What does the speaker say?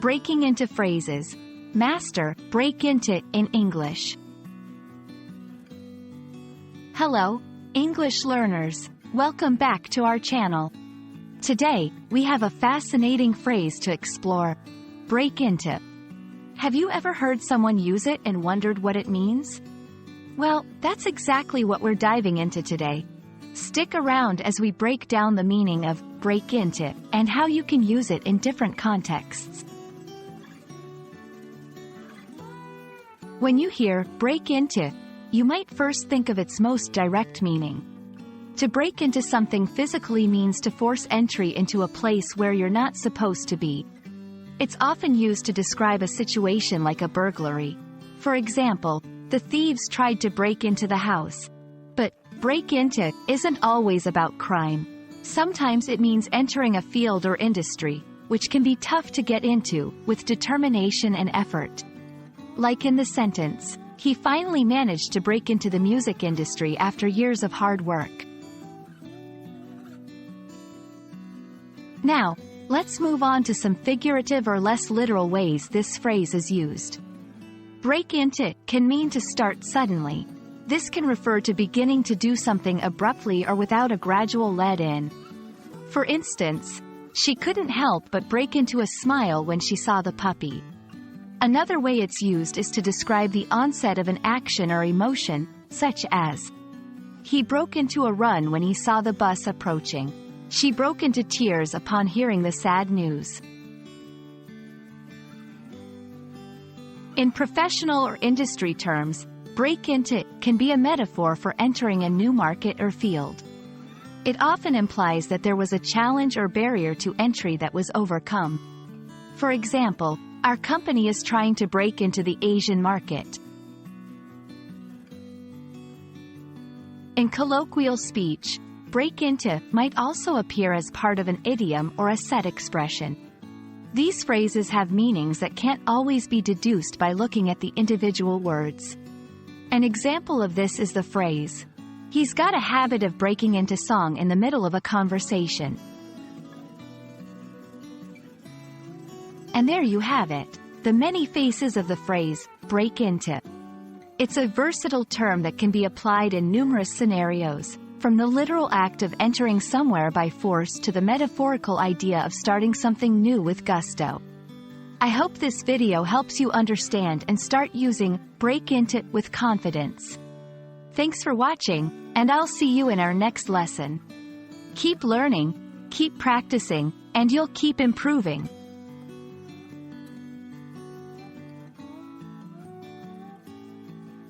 Breaking into phrases. Master, break into in English. Hello, English learners. Welcome back to our channel. Today, we have a fascinating phrase to explore. Break into. Have you ever heard someone use it and wondered what it means? Well, that's exactly what we're diving into today. Stick around as we break down the meaning of break into and how you can use it in different contexts. When you hear break into, you might first think of its most direct meaning. To break into something physically means to force entry into a place where you're not supposed to be. It's often used to describe a situation like a burglary. For example, the thieves tried to break into the house. But break into isn't always about crime. Sometimes it means entering a field or industry, which can be tough to get into, with determination and effort. Like in the sentence, he finally managed to break into the music industry after years of hard work. Now, let's move on to some figurative or less literal ways this phrase is used. Break into can mean to start suddenly. This can refer to beginning to do something abruptly or without a gradual lead-in. For instance, she couldn't help but break into a smile when she saw the puppy. Another way it's used is to describe the onset of an action or emotion, such as, he broke into a run when he saw the bus approaching. She broke into tears upon hearing the sad news. In professional or industry terms, break into can be a metaphor for entering a new market or field. It often implies that there was a challenge or barrier to entry that was overcome. For example, our company is trying to break into the Asian market. In colloquial speech, break into might also appear as part of an idiom or a set expression. These phrases have meanings that can't always be deduced by looking at the individual words. An example of this is the phrase, he's got a habit of breaking into song in the middle of a conversation. And there you have it, the many faces of the phrase, break into. It's a versatile term that can be applied in numerous scenarios, from the literal act of entering somewhere by force to the metaphorical idea of starting something new with gusto. I hope this video helps you understand and start using break into with confidence. Thanks for watching, and I'll see you in our next lesson. Keep learning, keep practicing, and you'll keep improving.